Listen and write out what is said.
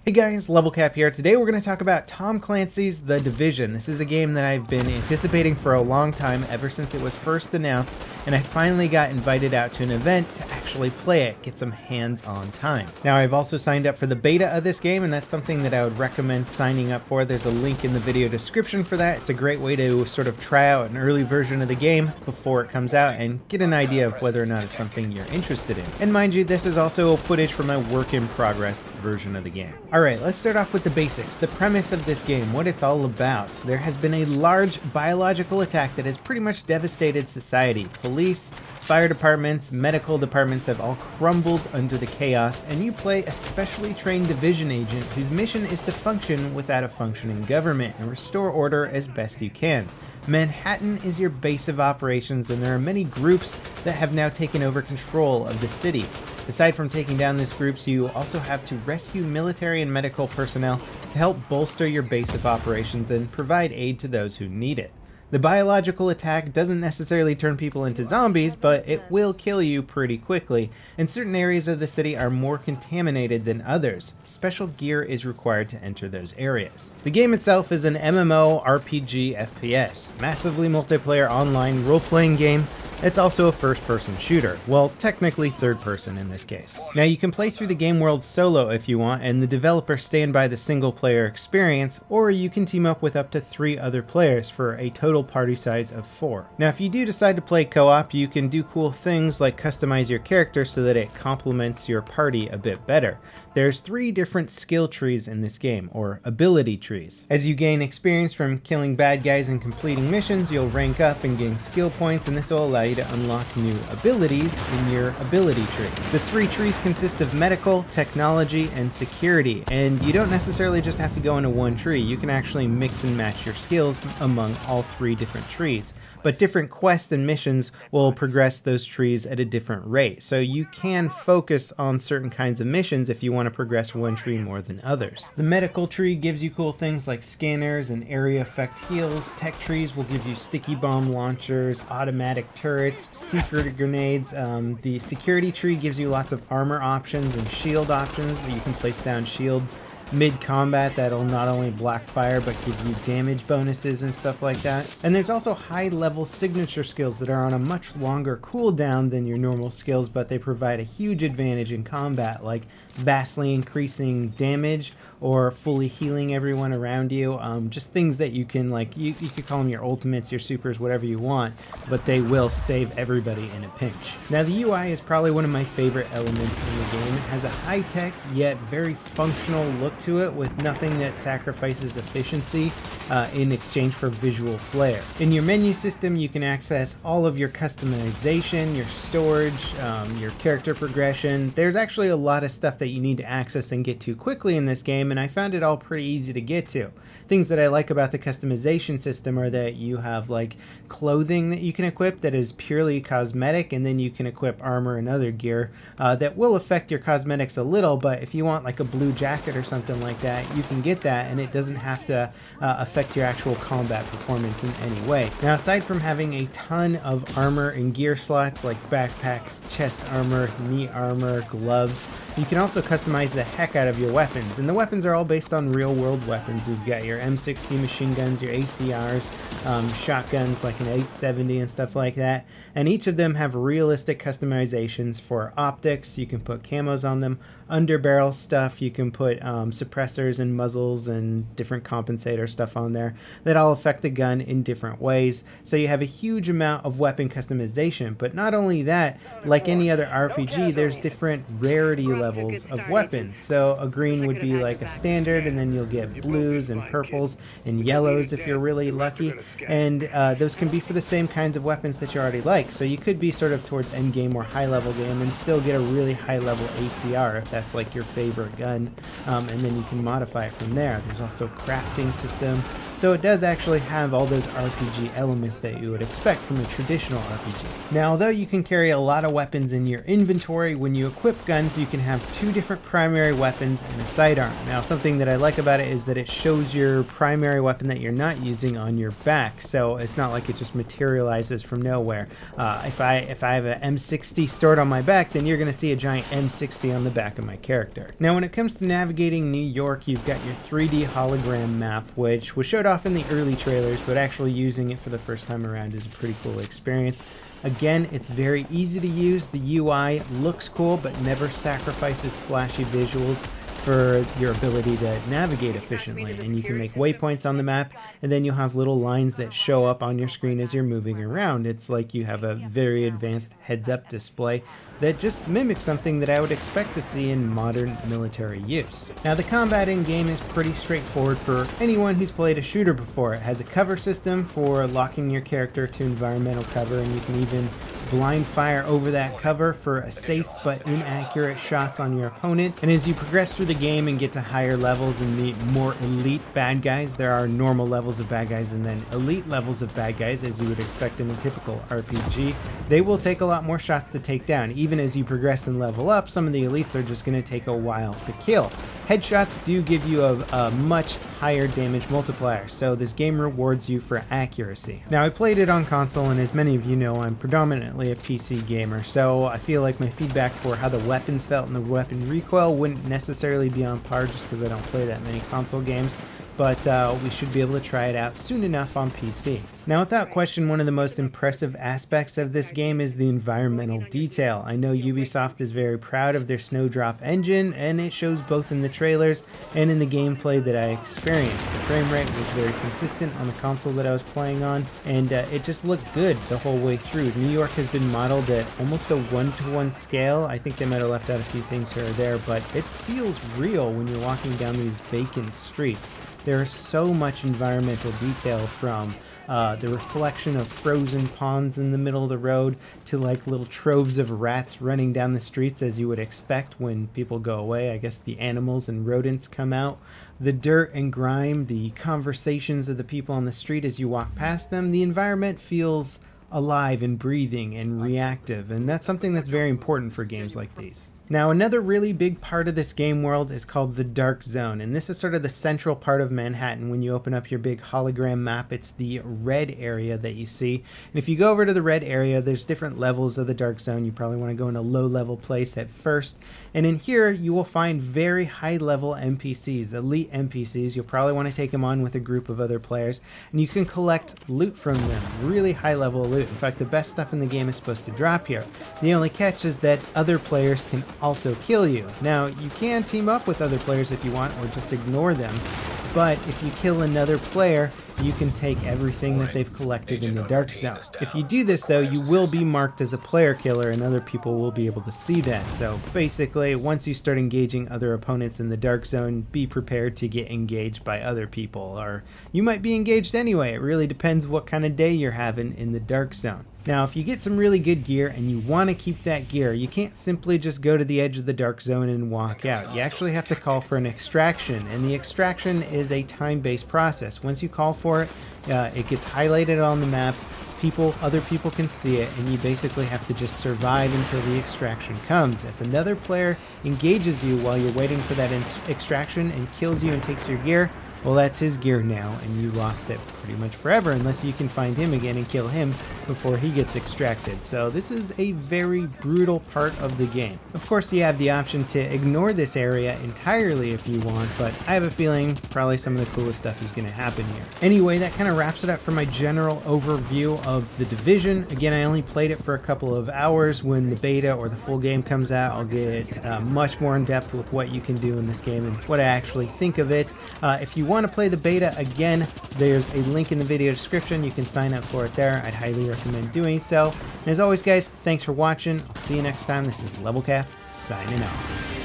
Hey guys, Levelcap here. Today we're going to talk about Tom Clancy's The Division. This is a game that I've been anticipating for a long time, ever since it was first announced, and I finally got invited out to an event to actually play it, get some hands-on time. Now I've also signed up for the beta of this game, and that's something that I would recommend signing up for. There's a link in the video description for that. It's a great way to sort of try out an early version of the game before it comes out and get an idea of whether or not it's something you're interested in. And mind you, this is also footage from a work-in-progress version of the game. Alright, let's start off with the basics, the premise of this game, what it's all about. There has been a large biological attack that has pretty much devastated society. Police, fire departments, medical departments have all crumbled under the chaos, and you play a specially trained division agent whose mission is to function without a functioning government and restore order as best you can. Manhattan is your base of operations, and there are many groups that have now taken over control of the city. Aside from taking down these groups, you also have to rescue military and medical personnel to help bolster your base of operations and provide aid to those who need it. The biological attack doesn't necessarily turn people into zombies, but it will kill you pretty quickly, and certain areas of the city are more contaminated than others. Special gear is required to enter those areas. The game itself is an MMO RPG FPS, massively multiplayer online role-playing game. It's also a first-person shooter. Well, technically third-person in this case. Now you can play through the game world solo if you want, and the developers stand by the single-player experience, or you can team up with up to 3 other players for a total party size of 4. Now if you do decide to play co-op, you can do cool things like customize your character so that it complements your party a bit better. There's 3 different skill trees in this game, or ability trees. As you gain experience from killing bad guys and completing missions, you'll rank up and gain skill points, and this will allow you to unlock new abilities in your ability tree. The 3 trees consist of medical, technology, and security, and you don't necessarily just have to go into one tree. You can actually mix and match your skills among all 3 different trees. But different quests and missions will progress those trees at a different rate, so you can focus on certain kinds of missions if you want to progress one tree more than others. The medical tree gives you cool things like scanners and area effect heals. Tech trees will give you sticky bomb launchers, automatic turrets, secret grenades. The security tree gives you lots of armor options and shield options. You can place down shields mid-combat that'll not only block fire but give you damage bonuses and stuff like that. And there's also high-level signature skills that are on a much longer cooldown than your normal skills, but they provide a huge advantage in combat, like vastly increasing damage or fully healing everyone around you. Just things that you can, like, you could call them your ultimates, your supers, whatever you want, but they will save everybody in a pinch. Now the UI is probably one of my favorite elements in the game. It has a high-tech yet very functional look to it, with nothing that sacrifices efficiency in exchange for visual flair. In your menu system, you can access all of your customization, your storage, your character progression. There's actually a lot of stuff that you need to access and get to quickly in this game, and I found it all pretty easy to get to. Things that I like about the customization system are that you have like clothing that you can equip that is purely cosmetic, and then you can equip armor and other gear that will affect your cosmetics a little, but if you want like a blue jacket or something like that, you can get that, and it doesn't have to affect your actual combat performance in any way. Now aside from having a ton of armor and gear slots like backpacks, chest armor, knee armor, gloves, you can also customize the heck out of your weapons, and the weapons are all based on real world weapons. You've got your M60 machine guns, your ACRs, shotguns like an 870 and stuff like that, and each of them have realistic customizations for optics. You can put camos on them, underbarrel stuff, you can put suppressors and muzzles and different compensator stuff on there that all affect the gun in different ways, so you have a huge amount of weapon customization. But not only that, like any other RPG, there's different rarity levels of weapons. So a green would be like a standard, and then you'll get blues and purples and yellows if you're really lucky, and those can be for the same kinds of weapons that you already like. So you could be sort of towards end game or high level game and still get a really high level ACR if that's like your favorite gun, and then you can modify it from there. There's also a crafting system, So it does actually have all those RPG elements that you would expect from a traditional RPG. Now, although you can carry a lot of weapons in your inventory, when you equip guns, you can have 2 different primary weapons and a sidearm. Now, something that I like about it is that it shows your primary weapon that you're not using on your back, so it's not like it just materializes from nowhere. If I have an M60 stored on my back, then you're going to see a giant M60 on the back of my character. Now, when it comes to navigating New York, you've got your 3D hologram map, which was showed off in the early trailers, but actually using it for the first time around is a pretty cool experience. Again, it's very easy to use. The UI looks cool, but never sacrifices flashy visuals for your ability to navigate efficiently. And you can make waypoints on the map, and then you'll have little lines that show up on your screen as you're moving around. It's like you have a very advanced heads-up display that just mimics something that I would expect to see in modern military use. Now, the combat in game is pretty straightforward for anyone who's played a shooter before. It has a cover system for locking your character to environmental cover, and you can even blind fire over that cover for a safe but inaccurate shots on your opponent. And as you progress through the game and get to higher levels and meet more elite bad guys, there are normal levels of bad guys and then elite levels of bad guys, as you would expect in a typical RPG. They will take a lot more shots to take down. Even as you progress and level up, some of the elites are just going to take a while to kill. Headshots do give you a much higher damage multiplier, so this game rewards you for accuracy. Now, I played it on console, and as many of you know, I'm predominantly a PC gamer, so I feel like my feedback for how the weapons felt and the weapon recoil wouldn't necessarily be on par just because I don't play that many console games, but we should be able to try it out soon enough on PC. Now, without question, one of the most impressive aspects of this game is the environmental detail. I know Ubisoft is very proud of their Snowdrop engine, and it shows both in the trailers and in the gameplay that I experienced. The frame rate was very consistent on the console that I was playing on, and it just looked good the whole way through. New York has been modeled at almost a 1-to-1 scale. I think they might have left out a few things here or there, but it feels real when you're walking down these vacant streets. There is so much environmental detail, from the reflection of frozen ponds in the middle of the road to like little troves of rats running down the streets, as you would expect when people go away. I guess the animals and rodents come out. The dirt and grime, the conversations of the people on the street as you walk past them. The environment feels alive and breathing and reactive, and that's something that's very important for games like these. Now, another really big part of this game world is called the Dark Zone, and this is sort of the central part of Manhattan. When you open up your big hologram map, it's the red area that you see. And if you go over to the red area, there's different levels of the Dark Zone. You probably want to go in a low-level place at first. And in here, you will find very high-level NPCs, elite NPCs. You'll probably want to take them on with a group of other players, and you can collect loot from them, really high-level loot. In fact, the best stuff in the game is supposed to drop here. The only catch is that other players can also kill you. Now, you can team up with other players if you want, or just ignore them, but if you kill another player, you can take everything that they've collected in the Dark Zone. If you do this, though, you will be marked as a player killer, and other people will be able to see that. So basically, once you start engaging other opponents in the Dark Zone, be prepared to get engaged by other people, or you might be engaged anyway. It really depends what kind of day you're having in the Dark Zone. Now, if you get some really good gear and you want to keep that gear, you can't simply just go to the edge of the Dark Zone and walk out. You actually have to call for an extraction, and the extraction is a time-based process. Once you call for it, it gets highlighted on the map. Other people can see it, and you basically have to just survive until the extraction comes. If another player engages you while you're waiting for that extraction and kills you and takes your gear, well, that's his gear now, and you lost it pretty much forever, unless you can find him again and kill him before he gets extracted. So this is a very brutal part of the game. Of course, you have the option to ignore this area entirely if you want, but I have a feeling probably some of the coolest stuff is going to happen here. Anyway, that kind of wraps it up for my general overview of The Division. Again, I only played it for a couple of hours. When the beta or the full game comes out, I'll get much more in depth with what you can do in this game and what I actually think of it. If you want to play the beta, again, there's a link in the video description. You can sign up for it there. I'd highly recommend doing so. And as always, guys, thanks for watching. I'll see you next time. This is Level Cap, signing off.